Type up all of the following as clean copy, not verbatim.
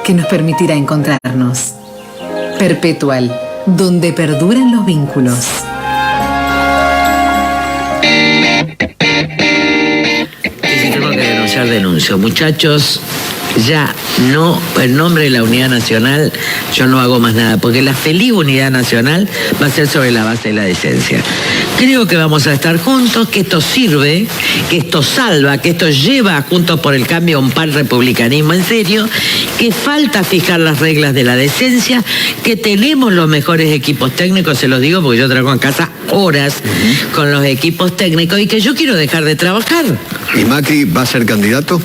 que nos permitirá encontrarnos. Perpetual, donde perduran los vínculos. Si tengo que denunciar, denuncio. Muchachos, ya no, en nombre de la Unidad Nacional, yo no hago más nada, porque la feliz Unidad Nacional va a ser sobre la base de la decencia. Creo que vamos a estar juntos, que esto sirve, que esto salva, que esto lleva a Juntos por el Cambio a un panrepublicanismo en serio, que falta fijar las reglas de la decencia, que tenemos los mejores equipos técnicos, se los digo porque yo trabajo en casa horas con los equipos técnicos y que yo quiero dejar de trabajar. ¿Y Macri va a ser candidato?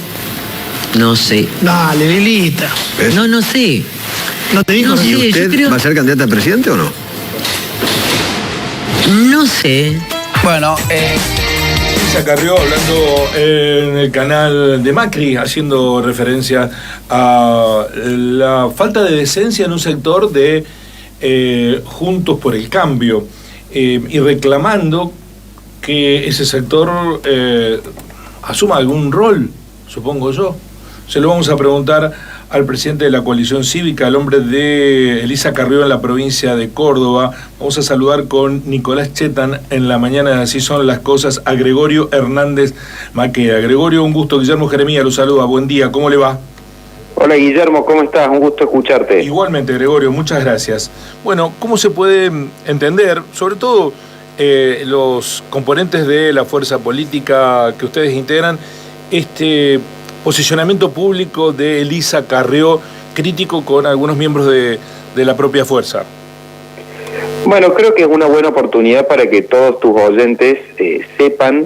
No sé. Dale, Lilita. ¿Ves? No sé. ¿No te dijo? No sé, ¿Y usted yo creo... va a ser candidata a presidente o no? No sé. Bueno, Elisa Carrió hablando en el canal de Macri, haciendo referencia a la falta de decencia en un sector de Juntos por el Cambio y reclamando que ese sector asuma algún rol, supongo yo. Se lo vamos a preguntar al presidente de la coalición cívica, al hombre de Elisa Carrió en la provincia de Córdoba. Vamos a saludar con Nicolás Chetan en la mañana de Así Son las Cosas a Gregorio Hernández Maqueda. Gregorio, un gusto. Guillermo Jeremía lo saluda. Buen día, ¿cómo le va? Hola Guillermo, ¿cómo estás? Un gusto escucharte. Igualmente, Gregorio, muchas gracias. Bueno, ¿cómo se puede entender, sobre todo los componentes de la fuerza política que ustedes integran, este posicionamiento público de Elisa Carrió, crítico con algunos miembros de la propia fuerza? Bueno, creo que es una buena oportunidad para que todos tus oyentes sepan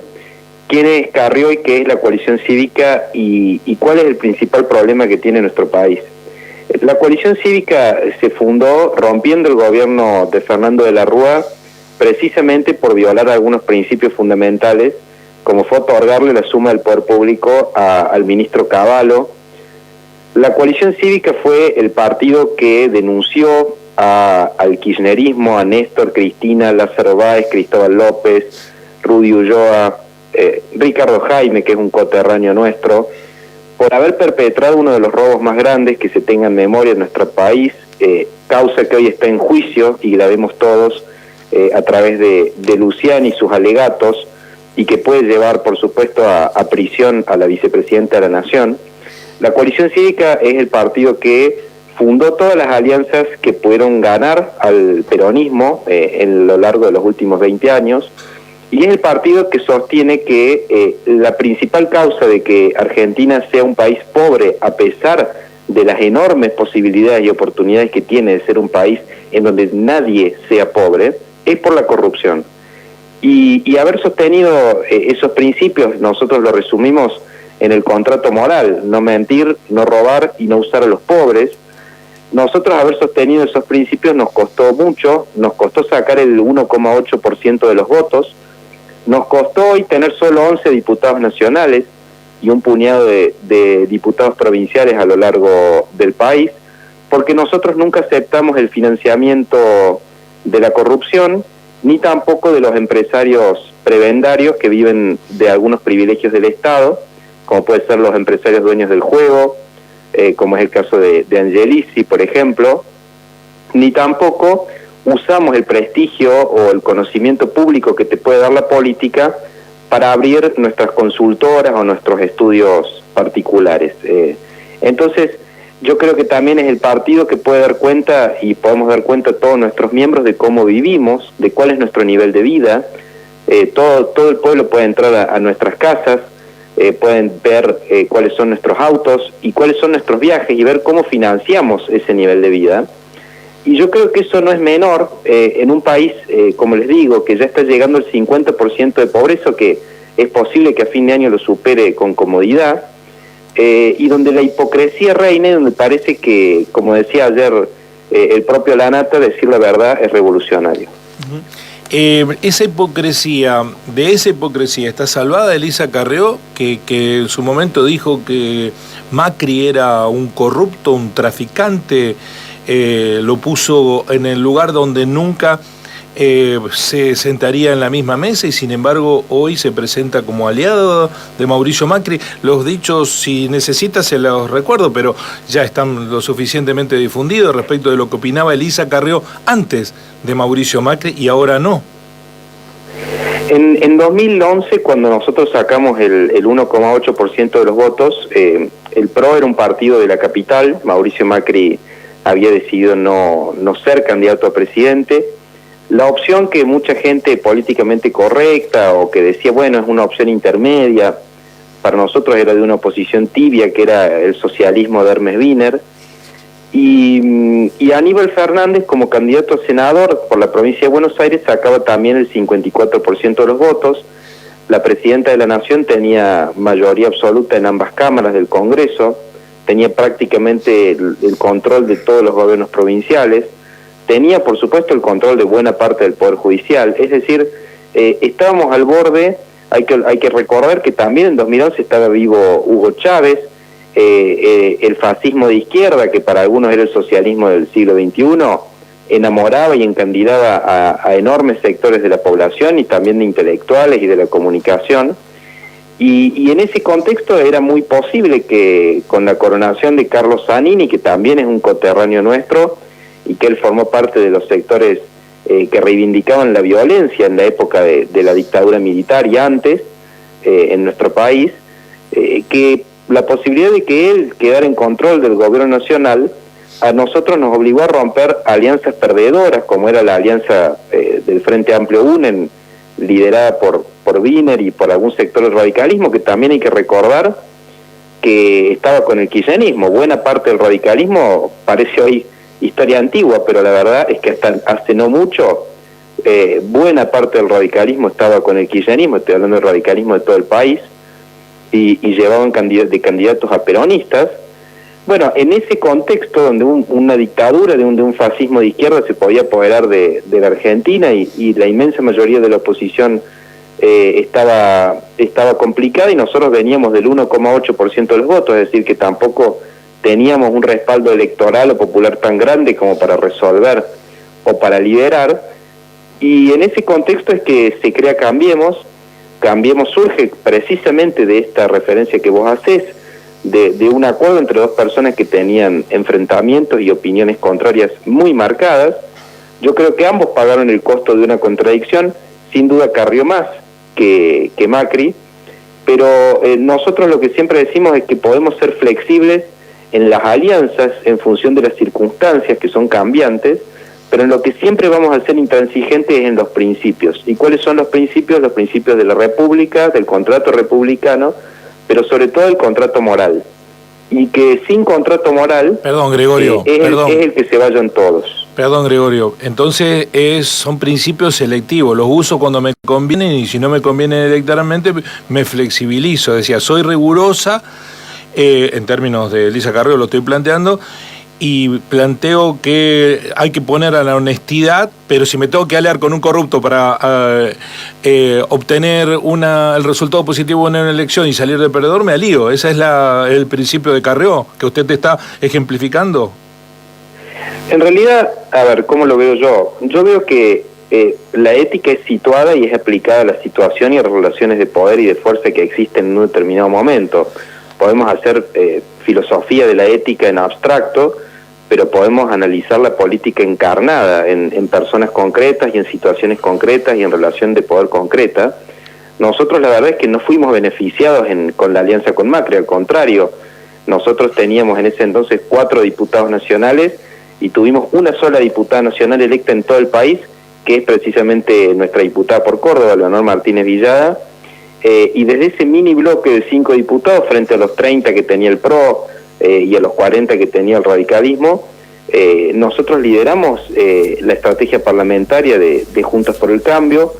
quién es Carrió y qué es la coalición cívica y cuál es el principal problema que tiene nuestro país. La coalición cívica se fundó rompiendo el gobierno de Fernando de la Rúa precisamente por violar algunos principios fundamentales, como fue otorgarle la suma del poder público al ministro Cavallo. La coalición cívica fue el partido que denunció al kirchnerismo, a Néstor, Cristina, Lázaro Báez, Cristóbal López, Rudy Ulloa, Ricardo Jaime, que es un coterráneo nuestro, por haber perpetrado uno de los robos más grandes que se tenga en memoria en nuestro país, causa que hoy está en juicio y la vemos todos a través de Luciani y sus alegatos, y que puede llevar, por supuesto, a prisión a la vicepresidenta de la Nación. La coalición cívica es el partido que fundó todas las alianzas que pudieron ganar al peronismo en lo largo de los últimos 20 años, y es el partido que sostiene que la principal causa de que Argentina sea un país pobre, a pesar de las enormes posibilidades y oportunidades que tiene de ser un país en donde nadie sea pobre, es por la corrupción. Y haber sostenido esos principios, nosotros lo resumimos en el contrato moral: no mentir, no robar y no usar a los pobres. Nosotros haber sostenido esos principios nos costó mucho, nos costó sacar el 1,8% de los votos, nos costó hoy tener solo 11 diputados nacionales y un puñado de diputados provinciales a lo largo del país, porque nosotros nunca aceptamos el financiamiento de la corrupción, ni tampoco de los empresarios prebendarios que viven de algunos privilegios del Estado, como pueden ser los empresarios dueños del juego, como es el caso de Angelici, por ejemplo, ni tampoco usamos el prestigio o el conocimiento público que te puede dar la política para abrir nuestras consultoras o nuestros estudios particulares. Entonces, yo creo que también es el partido que puede dar cuenta, y podemos dar cuenta a todos nuestros miembros, de cómo vivimos, de cuál es nuestro nivel de vida. Todo el pueblo puede entrar a nuestras casas, pueden ver cuáles son nuestros autos y cuáles son nuestros viajes y ver cómo financiamos ese nivel de vida. Y yo creo que eso no es menor en un país, como les digo, que ya está llegando al 50% de pobreza, que es posible que a fin de año lo supere con comodidad, y donde la hipocresía reina y donde parece que, como decía ayer el propio Lanata, decir la verdad es revolucionario. Esa hipocresía está salvada Elisa Carrió, que en su momento dijo que Macri era un corrupto, un traficante, lo puso en el lugar donde nunca se sentaría en la misma mesa y sin embargo hoy se presenta como aliado de Mauricio Macri. Los dichos, si necesita, se los recuerdo, pero ya están lo suficientemente difundidos respecto de lo que opinaba Elisa Carrió antes de Mauricio Macri y ahora no. En 2011, cuando nosotros sacamos el 1,8% de los votos, el PRO era un partido de la capital. Mauricio Macri había decidido no ser candidato a presidente. La opción que mucha gente políticamente correcta o que decía, bueno, es una opción intermedia, para nosotros era de una oposición tibia, que era el socialismo de Hermes Wiener. Y Aníbal Fernández, como candidato a senador por la provincia de Buenos Aires, sacaba también el 54% de los votos. La presidenta de la Nación tenía mayoría absoluta en ambas cámaras del Congreso, tenía prácticamente el control de todos los gobiernos provinciales, tenía por supuesto el control de buena parte del Poder Judicial. Es decir, estábamos al borde. Hay que recordar que también en 2011 estaba vivo Hugo Chávez, el fascismo de izquierda, que para algunos era el socialismo del siglo XXI, enamoraba y encandilaba a enormes sectores de la población y también de intelectuales y de la comunicación. Y en ese contexto era muy posible que con la coronación de Carlos Zanini, que también es un coterráneo nuestro, y que él formó parte de los sectores que reivindicaban la violencia en la época de la dictadura militar y antes en nuestro país, que la posibilidad de que él quedara en control del gobierno nacional a nosotros nos obligó a romper alianzas perdedoras, como era la alianza del Frente Amplio UNEN, liderada por Wiener y por algún sector del radicalismo, que también hay que recordar que estaba con el kirchnerismo. Buena parte del radicalismo parece hoy historia antigua, pero la verdad es que hasta hace no mucho buena parte del radicalismo estaba con el kirchnerismo. Estoy hablando del radicalismo de todo el país, y llevaban de candidatos a peronistas. Bueno, en ese contexto donde una dictadura de un fascismo de izquierda se podía apoderar de la Argentina y la inmensa mayoría de la oposición estaba complicada, y nosotros veníamos del 1,8% de los votos, es decir, que tampoco teníamos un respaldo electoral o popular tan grande como para resolver o para liderar. Y en ese contexto es que se crea Cambiemos. Cambiemos surge precisamente de esta referencia que vos hacés, de un acuerdo entre dos personas que tenían enfrentamientos y opiniones contrarias muy marcadas. Yo creo que ambos pagaron el costo de una contradicción. Sin duda Carrió más que Macri, pero nosotros lo que siempre decimos es que podemos ser flexibles en las alianzas en función de las circunstancias que son cambiantes, pero en lo que siempre vamos a ser intransigentes es en los principios. ¿Y cuáles son los principios? Los principios de la República, del contrato republicano, pero sobre todo el contrato moral. Y que sin contrato moral, perdón, Gregorio, es el que se vayan todos. Perdón, Gregorio, entonces son principios selectivos, los uso cuando me convienen y si no me conviene electoralmente me flexibilizo. Decía, soy rigurosa, en términos de Elisa Carrió lo estoy planteando, y planteo que hay que poner a la honestidad, pero si me tengo que aliar con un corrupto para obtener el resultado positivo en una elección y salir de perdedor, me alío. Ese es el principio de Carrió que usted te está ejemplificando. En realidad, a ver, ¿cómo lo veo yo? Yo veo que la ética es situada y es aplicada a la situación y a las relaciones de poder y de fuerza que existen en un determinado momento. Podemos hacer filosofía de la ética en abstracto, pero podemos analizar la política encarnada en personas concretas y en situaciones concretas y en relación de poder concreta. Nosotros la verdad es que no fuimos beneficiados con la alianza con Macri, al contrario, nosotros teníamos en ese entonces 4 diputados nacionales y tuvimos una sola diputada nacional electa en todo el país, que es precisamente nuestra diputada por Córdoba, Leonor Martínez Villada, y desde ese mini bloque de 5 diputados frente a los 30 que tenía el PRO y a los 40 que tenía el radicalismo, nosotros lideramos la estrategia parlamentaria de Juntos por el Cambio.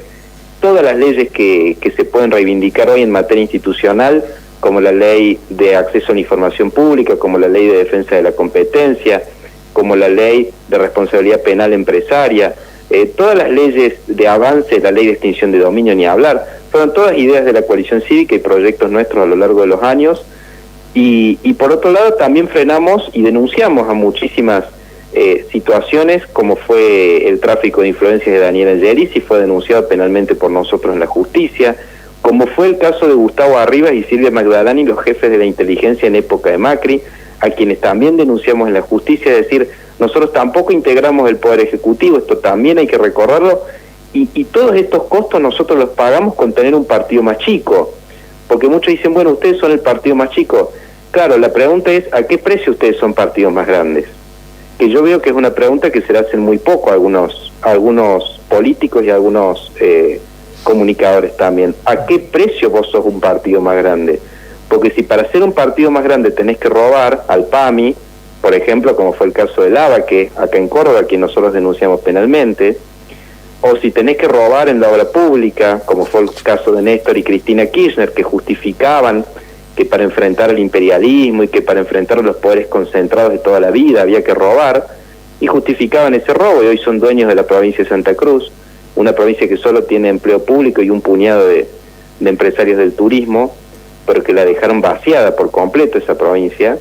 Todas las leyes que se pueden reivindicar hoy en materia institucional, como la ley de acceso a la información pública, como la ley de defensa de la competencia, como la ley de responsabilidad penal empresaria, todas las leyes de avance, la ley de extinción de dominio, ni hablar, fueron todas ideas de la coalición cívica y proyectos nuestros a lo largo de los años. Y por otro lado también frenamos y denunciamos a muchísimas situaciones como fue el tráfico de influencias de Daniel Angelis, y fue denunciado penalmente por nosotros en la justicia, como fue el caso de Gustavo Arribas y Silvia Magdalani, los jefes de la inteligencia en época de Macri, a quienes también denunciamos en la justicia. Es decir, nosotros tampoco integramos el Poder Ejecutivo, esto también hay que recordarlo, y todos estos costos nosotros los pagamos con tener un partido más chico, porque muchos dicen, bueno, ustedes son el partido más chico. Claro, la pregunta es, ¿a qué precio ustedes son partidos más grandes? Que yo veo que es una pregunta que se le hacen muy poco a algunos políticos y a algunos comunicadores también. ¿A qué precio vos sos un partido más grande? Porque si para ser un partido más grande tenés que robar al PAMI, por ejemplo, como fue el caso del ABAQUE, acá en Córdoba, que nosotros denunciamos penalmente, o si tenés que robar en la obra pública, como fue el caso de Néstor y Cristina Kirchner, que justificaban que para enfrentar el imperialismo y que para enfrentar los poderes concentrados de toda la vida había que robar, y justificaban ese robo, y hoy son dueños de la provincia de Santa Cruz, una provincia que solo tiene empleo público y un puñado de empresarios del turismo, pero que la dejaron vaciada por completo esa provincia.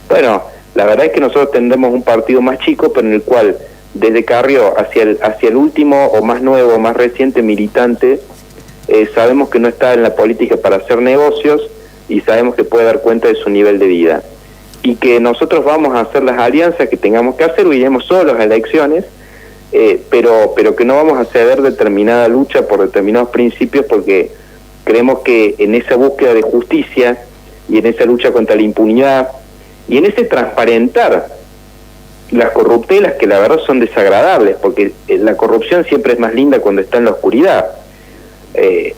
Bueno, la verdad es que nosotros tendremos un partido más chico, pero en el cual desde Carrió hacia el último o más nuevo o más reciente militante, sabemos que no está en la política para hacer negocios, y sabemos que puede dar cuenta de su nivel de vida, y que nosotros vamos a hacer las alianzas que tengamos que hacer, o iremos solos a elecciones, pero que no vamos a ceder determinada lucha por determinados principios, porque creemos que en esa búsqueda de justicia y en esa lucha contra la impunidad y en ese transparentar las corruptelas, que la verdad son desagradables, porque la corrupción siempre es más linda cuando está en la oscuridad.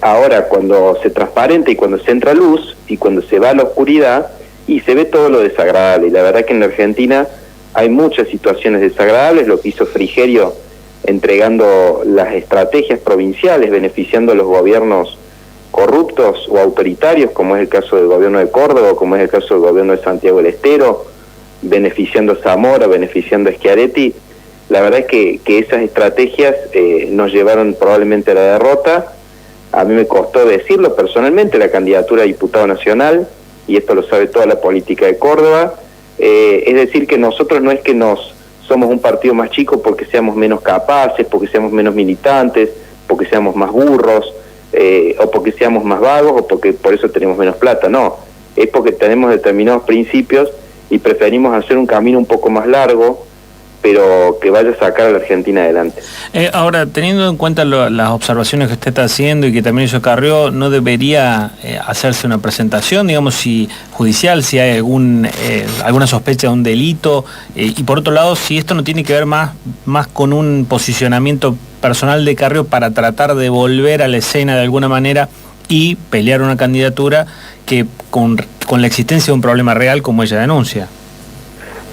Ahora, cuando se transparenta y cuando se entra luz y cuando se va a la oscuridad, y se ve todo lo desagradable, y la verdad que en la Argentina hay muchas situaciones desagradables. Lo que hizo Frigerio entregando las estrategias provinciales, beneficiando a los gobiernos corruptos o autoritarios, como es el caso del gobierno de Córdoba, como es el caso del gobierno de Santiago del Estero, beneficiando a Zamora, beneficiando a Schiaretti. La verdad es que esas estrategias nos llevaron probablemente a la derrota. A mí me costó decirlo personalmente, la candidatura a diputado nacional, y esto lo sabe toda la política de Córdoba. Es decir, que nosotros no es que somos un partido más chico porque seamos menos capaces, porque seamos menos militantes, porque seamos más burros, o porque seamos más vagos, o porque por eso tenemos menos plata. No, es porque tenemos determinados principios y preferimos hacer un camino un poco más largo, pero que vaya a sacar a la Argentina adelante. Ahora, teniendo en cuenta las observaciones que usted está haciendo y que también hizo Carrió, ¿no debería hacerse una presentación, digamos, si judicial, si hay alguna sospecha de un delito? Y por otro lado, si esto no tiene que ver más con un posicionamiento personal de Carrió para tratar de volver a la escena de alguna manera y pelear una candidatura que con la existencia de un problema real como ella denuncia?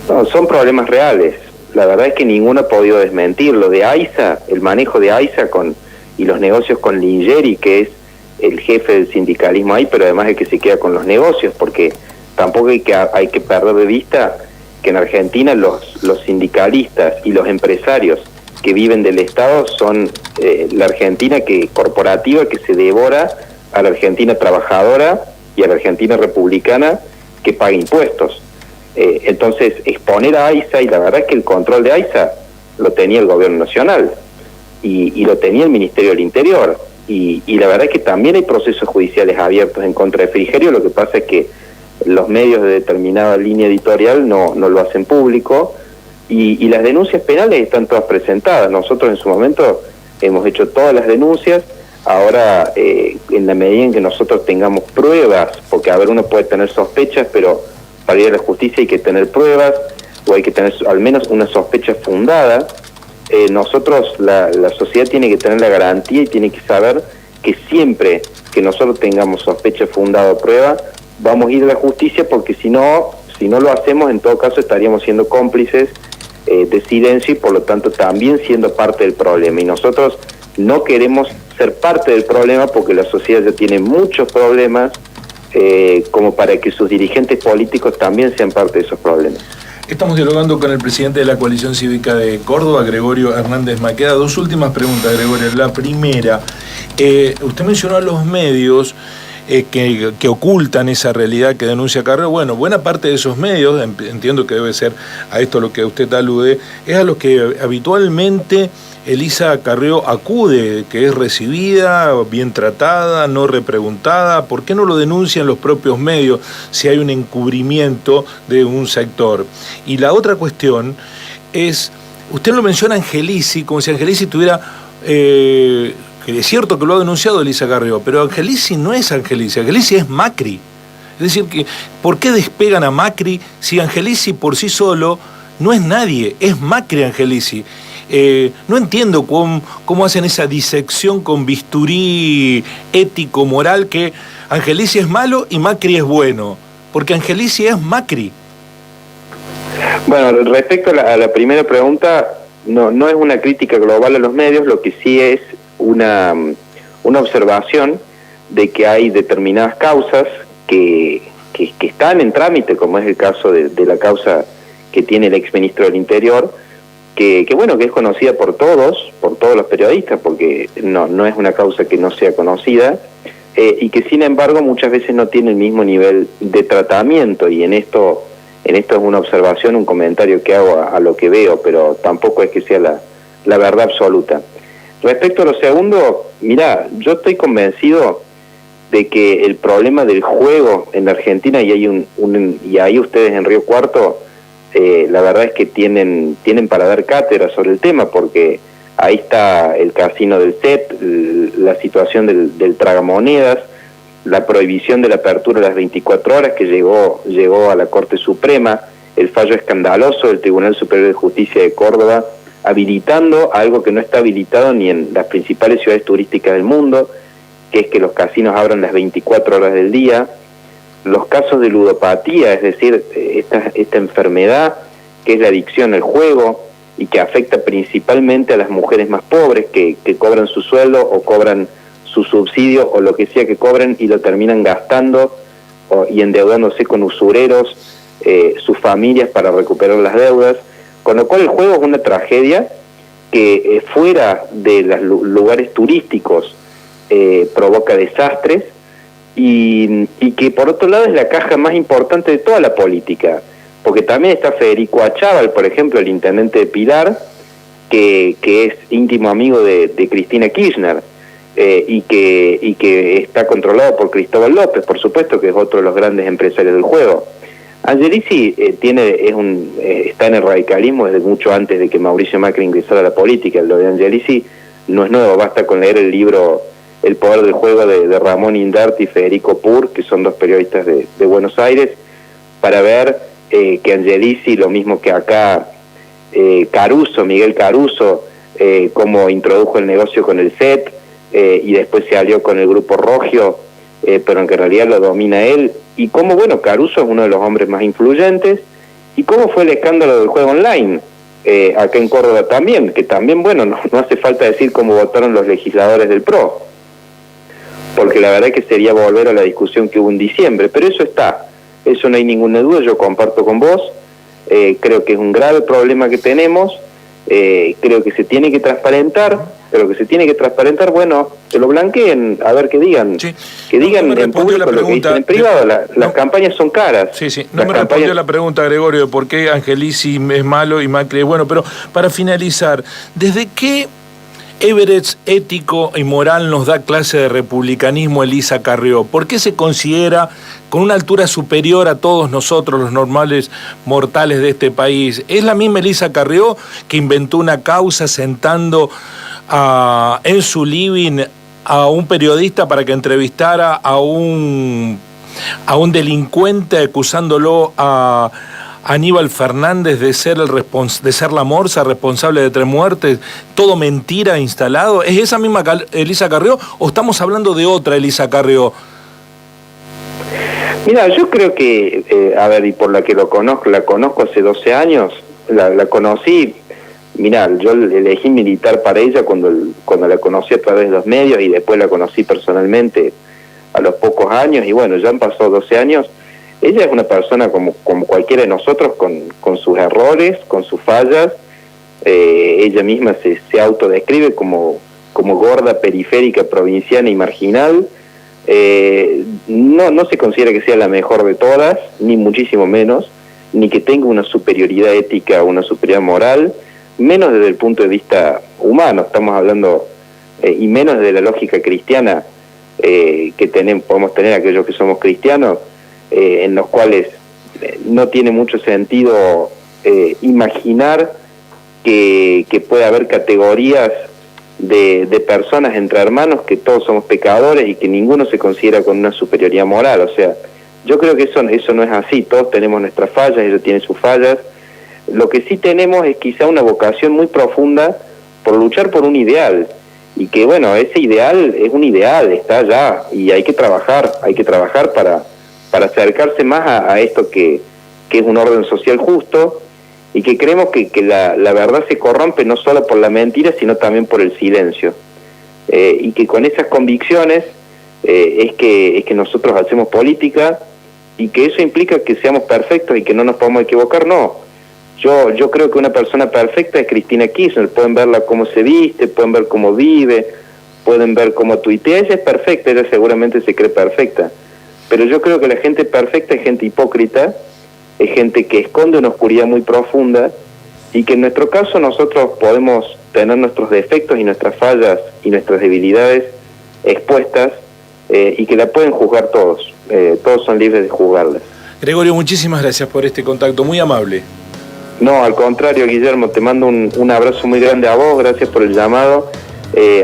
No, son problemas reales. La verdad es que ninguno ha podido desmentir lo de AISA, el manejo de AISA y los negocios con Lingeri, que es el jefe del sindicalismo ahí, pero además es que se queda con los negocios, porque tampoco hay que perder de vista que en Argentina los sindicalistas y los empresarios que viven del Estado son la Argentina corporativa que se devora a la Argentina trabajadora y a la Argentina republicana que paga impuestos. Entonces, exponer a AISA, y la verdad es que el control de AISA lo tenía el gobierno nacional y lo tenía el Ministerio del Interior, y la verdad es que también hay procesos judiciales abiertos en contra de Frigerio. Lo que pasa es que los medios de determinada línea editorial no lo hacen público, y las denuncias penales están todas presentadas. Nosotros en su momento hemos hecho todas las denuncias. Ahora, en la medida en que nosotros tengamos pruebas, porque a ver, uno puede tener sospechas, pero para ir a la justicia hay que tener pruebas, o hay que tener al menos una sospecha fundada. Nosotros, la sociedad tiene que tener la garantía y tiene que saber que siempre que nosotros tengamos sospecha fundada o prueba, vamos a ir a la justicia, porque si no lo hacemos, en todo caso estaríamos siendo cómplices de silencio, y por lo tanto también siendo parte del problema. Y nosotros no queremos ser parte del problema, porque la sociedad ya tiene muchos problemas, como para que sus dirigentes políticos también sean parte de esos problemas. Estamos dialogando con el presidente de la Coalición Cívica de Córdoba, Gregorio Hernández Maqueda. Dos últimas preguntas, Gregorio. La primera, usted mencionó a los medios que ocultan esa realidad que denuncia Carrió. Bueno, buena parte de esos medios, entiendo que debe ser a esto a lo que usted alude, es a los que habitualmente Elisa Carrió acude, que es recibida, bien tratada, no repreguntada. ¿Por qué no lo denuncian los propios medios si hay un encubrimiento de un sector? Y la otra cuestión es, usted lo menciona Angelici, como si Angelici tuviera, que es cierto que lo ha denunciado Elisa Carrió, pero Angelici no es Angelici, Angelici es Macri. Es decir, que ¿por qué despegan a Macri si Angelici por sí solo no es nadie? Es Macri Angelici. No entiendo cómo hacen esa disección con bisturí ético-moral que Angelici es malo y Macri es bueno, porque Angelici es Macri. Bueno, respecto a la primera pregunta, no es una crítica global a los medios, lo que sí es una observación de que hay determinadas causas que están en trámite, como es el caso de la causa que tiene el exministro del Interior, que bueno, que es conocida por todos los periodistas, porque no es una causa que no sea conocida, y que sin embargo muchas veces no tiene el mismo nivel de tratamiento, y en esto es una observación, un comentario que hago a lo que veo, pero tampoco es que sea la verdad absoluta. Respecto a lo segundo, mirá, yo estoy convencido de que el problema del juego en la Argentina, y ahí ustedes en Río Cuarto, la verdad es que tienen para dar cátedra sobre el tema, porque ahí está el casino del CET, la situación del tragamonedas, la prohibición de la apertura a las 24 horas que llegó a la Corte Suprema, el fallo escandaloso del Tribunal Superior de Justicia de Córdoba, habilitando algo que no está habilitado ni en las principales ciudades turísticas del mundo, que es que los casinos abran las 24 horas del día. Los casos de ludopatía, es decir, esta enfermedad que es la adicción al juego y que afecta principalmente a las mujeres más pobres que cobran su sueldo o cobran su subsidio o lo que sea que cobren y lo terminan gastando y endeudándose con usureros, sus familias para recuperar las deudas, con lo cual el juego es una tragedia que fuera de los lugares turísticos provoca desastres y que por otro lado es la caja más importante de toda la política, porque también está Federico Achával, por ejemplo, el intendente de Pilar, que es íntimo amigo de Cristina Kirchner, y que está controlado por Cristóbal López, por supuesto, que es otro de los grandes empresarios del juego. Angelici está en el radicalismo desde mucho antes de que Mauricio Macri ingresara a la política. Lo de Angelici no es nuevo, basta con leer el libro El poder del juego de Ramón Indarti y Federico Pur, que son dos periodistas de Buenos Aires, para ver que Angelici, lo mismo que acá Miguel Caruso, cómo introdujo el negocio con el CET, y después se alió con el Grupo Rogio, pero en que en realidad lo domina él, y cómo, bueno, Caruso es uno de los hombres más influyentes, y cómo fue el escándalo del juego online, acá en Córdoba también, que también, bueno, no hace falta decir cómo votaron los legisladores del PRO, porque la verdad que sería volver a la discusión que hubo en diciembre, pero eso no hay ninguna duda, yo comparto con vos, creo que es un grave problema que tenemos, creo que se tiene que transparentar, pero que se tiene que transparentar, bueno, que lo blanqueen, a ver qué digan, Sí. que digan No me en respondió público la lo que pregunta. dicen en privado, las No. campañas son caras. Sí, no Las me campañas- respondió la pregunta, Gregorio, de por qué Angelici es malo y Macri es bueno, pero para finalizar, ¿desde qué Everest ético y moral nos da clase de republicanismo Elisa Carrió? ¿Por qué se considera con una altura superior a todos nosotros, los normales mortales de este país? ¿Es la misma Elisa Carrió que inventó una causa sentando en su living a un periodista para que entrevistara a un delincuente acusándolo a Aníbal Fernández de ser la morsa responsable de 3 muertes? ¿Todo mentira instalado? ¿Es esa misma Elisa Carrió o estamos hablando de otra Elisa Carrió? Mira, yo creo que, y por la que la conozco hace 12 años, la conocí, mirá, yo elegí militar para ella cuando la conocí a través de los medios y después la conocí personalmente a los pocos años, y bueno, ya han pasado 12 años. Ella es una persona como cualquiera de nosotros, con sus errores, con sus fallas. Ella misma se autodescribe como gorda, periférica, provinciana y marginal. no se considera que sea la mejor de todas, ni muchísimo menos, ni que tenga una superioridad ética o una superioridad moral, menos desde el punto de vista humano, estamos hablando, y menos desde la lógica cristiana que podemos tener aquellos que somos cristianos, en los cuales no tiene mucho sentido imaginar que puede haber categorías de personas entre hermanos, que todos somos pecadores y que ninguno se considera con una superioridad moral. O sea, yo creo que eso no es así. Todos tenemos nuestras fallas, ellos tienen sus fallas. Lo que sí tenemos es quizá una vocación muy profunda por luchar por un ideal, y que bueno, ese ideal es un ideal, está allá, y hay que trabajar para acercarse más a esto que es un orden social justo, y que creemos que la verdad se corrompe no solo por la mentira, sino también por el silencio. Y que con esas convicciones es que nosotros hacemos política, y que eso implica que seamos perfectos y que no nos podemos equivocar, no. Yo creo que una persona perfecta es Cristina Kirchner. Pueden verla cómo se viste, pueden ver cómo vive, pueden ver cómo tuitea. Ella es perfecta, ella seguramente se cree perfecta. Pero yo creo que la gente perfecta es gente hipócrita, es gente que esconde una oscuridad muy profunda, y que en nuestro caso nosotros podemos tener nuestros defectos y nuestras fallas y nuestras debilidades expuestas, y que la pueden juzgar todos. Todos son libres de juzgarlas. Gregorio, muchísimas gracias por este contacto, muy amable. No, al contrario, Guillermo, te mando un abrazo muy grande a vos, gracias por el llamado,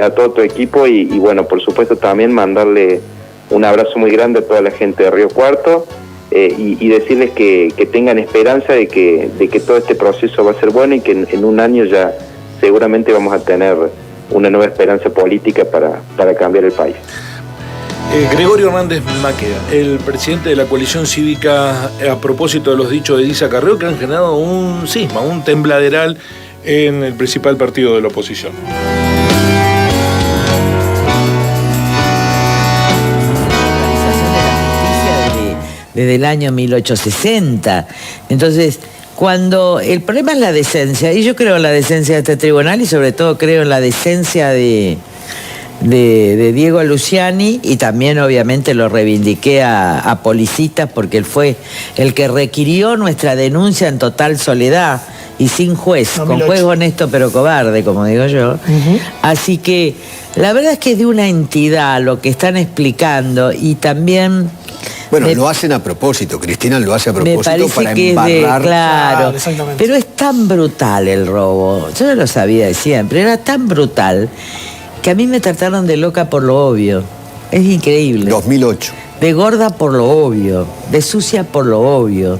a todo tu equipo, y bueno, por supuesto también mandarle un abrazo muy grande a toda la gente de Río Cuarto, y decirles que tengan esperanza de que todo este proceso va a ser bueno, y que en un año ya seguramente vamos a tener una nueva esperanza política para cambiar el país. Gregorio Hernández Maqueda, el presidente de la coalición cívica, a propósito de los dichos de Elisa Carrió, que han generado un cisma, un tembladeral en el principal partido de la oposición. Desde el año 1860. Entonces, cuando el problema es la decencia, y yo creo en la decencia de este tribunal, y sobre todo creo en la decencia de Diego Luciani, y también obviamente lo reivindiqué a Policitas, porque él fue el que requirió nuestra denuncia en total soledad y sin juez, 2008. Con juez honesto pero cobarde, como digo yo. Así que la verdad es que es de una entidad lo que están explicando, y también... Bueno, lo hacen a propósito, Cristina lo hace a propósito para que embarrar. Claro, pero es tan brutal el robo, yo ya lo sabía de siempre, era tan brutal que a mí me trataron de loca por lo obvio. Es increíble. 2008. De gorda por lo obvio, de sucia por lo obvio.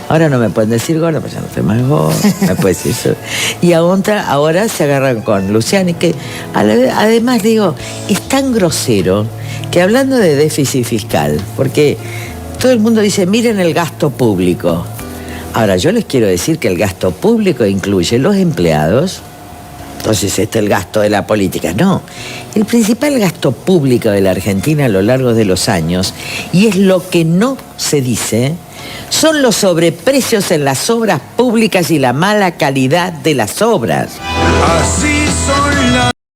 Ahora no me pueden decir gorda, pues ya no soy más gorda, me puede decir eso. Y ahora se agarran con Luciani, que además digo, es tan grosero que, hablando de déficit fiscal, porque todo el mundo dice, miren el gasto público. Ahora, yo les quiero decir que el gasto público incluye los empleados. Entonces, este es el gasto de la política. No, el principal gasto público de la Argentina a lo largo de los años, y es lo que no se dice, son los sobreprecios en las obras públicas y la mala calidad de las obras. Así son las...